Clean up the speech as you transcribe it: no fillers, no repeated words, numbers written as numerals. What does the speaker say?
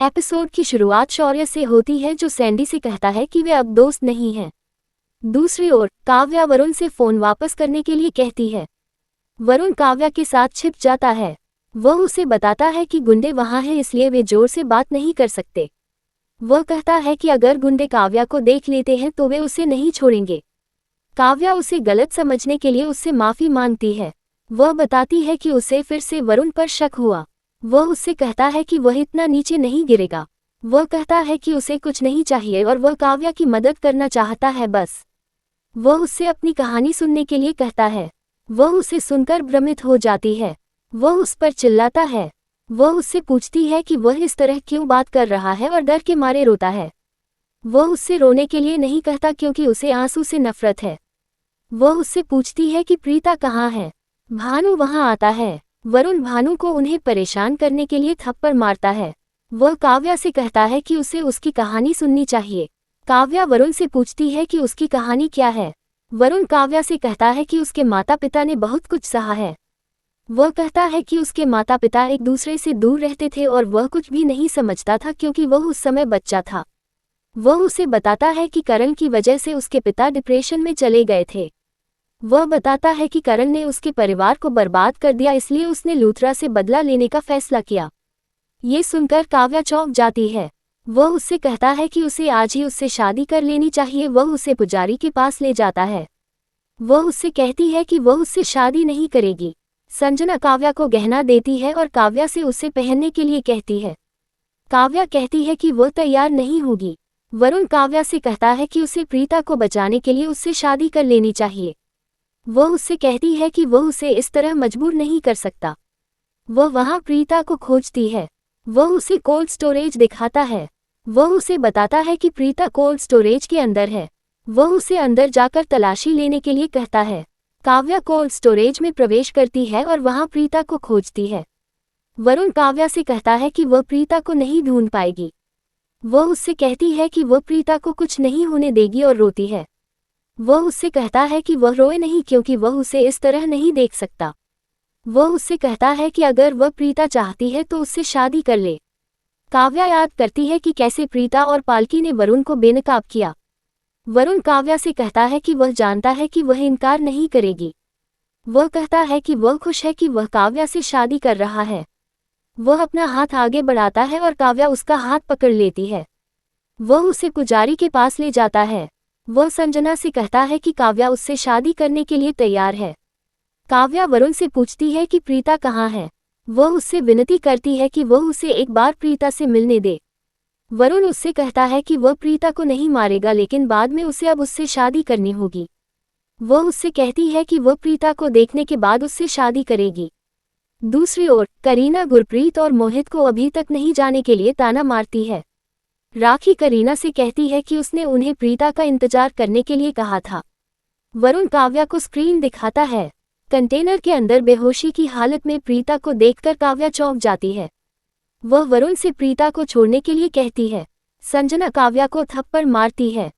Episode की शुरुआत शौर्य से होती है जो सैंडी से कहता है कि वे अब दोस्त नहीं हैं। दूसरी ओर काव्या वरुण से फोन वापस करने के लिए कहती है। वरुण काव्या के साथ छिप जाता है। वह उसे बताता है कि गुंडे वहां हैं, इसलिए वे जोर से बात नहीं कर सकते। वह कहता है कि अगर गुंडे काव्या को देख लेते हैं तो वे उसे नहीं छोड़ेंगे। काव्या उसे गलत समझने के लिए उससे माफी मांगती है। वह बताती है कि उसे फिर से वरुण पर शक हुआ। वह उससे कहता है कि वह इतना नीचे नहीं गिरेगा। वह कहता है कि उसे कुछ नहीं चाहिए और वह काव्या की मदद करना चाहता है बस। वह उससे अपनी कहानी सुनने के लिए कहता है। वह उसे सुनकर भ्रमित हो जाती है। वह उस पर चिल्लाता है। वह उससे पूछती है कि वह इस तरह क्यों बात कर रहा है और डर के मारे रोता है। वह उससे रोने के लिए नहीं कहता क्योंकि उसे आंसू से नफरत है। वह उससे पूछती है कि प्रीता कहाँ है। भानु वहां आता है। वरुण भानु को उन्हें परेशान करने के लिए थप्पड़ मारता है। वह काव्या से कहता है कि उसे उसकी कहानी सुननी चाहिए। काव्या वरुण से पूछती है कि उसकी कहानी क्या है। वरुण काव्या से कहता है कि उसके माता पिता ने बहुत कुछ सहा है। वह कहता है कि उसके माता पिता एक दूसरे से दूर रहते थे और वह कुछ भी नहीं समझता था क्योंकि वह उस समय बच्चा था। वह उसे बताता है कि करण की वजह से उसके पिता डिप्रेशन में चले गए थे। वह बताता है कि करण ने उसके परिवार को बर्बाद कर दिया, इसलिए उसने लूथरा से बदला लेने का फैसला किया। ये सुनकर काव्या चौंक जाती है। वह उससे कहता है कि उसे आज ही उससे शादी कर लेनी चाहिए। वह उसे पुजारी के पास ले जाता है। वह उससे कहती है कि वह उससे शादी नहीं करेगी। संजना काव्या को गहना देती है और काव्या से उसे पहनने के लिए कहती है। काव्या कहती है कि वह तैयार नहीं होगी। वरुण काव्या से कहता है कि उसे प्रीता को बचाने के लिए उससे शादी कर लेनी चाहिए। वह उससे कहती है कि वह उसे इस तरह मजबूर नहीं कर सकता। वह वहां प्रीता को खोजती है। वह उसे कोल्ड स्टोरेज दिखाता है। वह उसे बताता है कि प्रीता कोल्ड स्टोरेज के अंदर है। वह उसे अंदर जाकर तलाशी लेने के लिए कहता है। काव्या कोल्ड स्टोरेज में प्रवेश करती है और वहां प्रीता को खोजती है। वरुण काव्या से कहता है कि वह प्रीता को नहीं ढूंढ पाएगी। वह उससे कहती है कि वह प्रीता को कुछ नहीं होने देगी और रोती है। वह उससे कहता है कि वह रोए नहीं क्योंकि वह उसे इस तरह नहीं देख सकता। वह उससे कहता है कि अगर वह प्रीता चाहती है तो उससे शादी कर ले। काव्या याद करती है कि कैसे प्रीता और पालकी ने वरुण को बेनकाब किया। वरुण काव्या से कहता है कि वह जानता है कि वह इनकार नहीं करेगी। वह कहता है कि वह खुश है कि वह काव्या से शादी कर रहा है। वह अपना हाथ आगे बढ़ाता है और काव्या उसका हाथ पकड़ लेती है। वह उसे पुजारी के पास ले जाता है। वह संजना से कहता है कि काव्या उससे शादी करने के लिए तैयार है। काव्या वरुण से पूछती है कि प्रीता कहाँ है। वह उससे विनती करती है कि वह उसे एक बार प्रीता से मिलने दे। वरुण उससे कहता है कि वह प्रीता को नहीं मारेगा, लेकिन बाद में उसे अब उससे शादी करनी होगी। वह उससे कहती है कि वह प्रीता को देखने के बाद उससे शादी करेगी। दूसरी ओर करीना गुरप्रीत और मोहित को अभी तक नहीं जाने के लिए ताना मारती है। राखी करीना से कहती है कि उसने उन्हें प्रीता का इंतजार करने के लिए कहा था। वरुण काव्या को स्क्रीन दिखाता है। कंटेनर के अंदर बेहोशी की हालत में प्रीता को देखकर काव्या चौंक जाती है। वह वरुण से प्रीता को छोड़ने के लिए कहती है। संजना काव्या को थप्पड़ मारती है।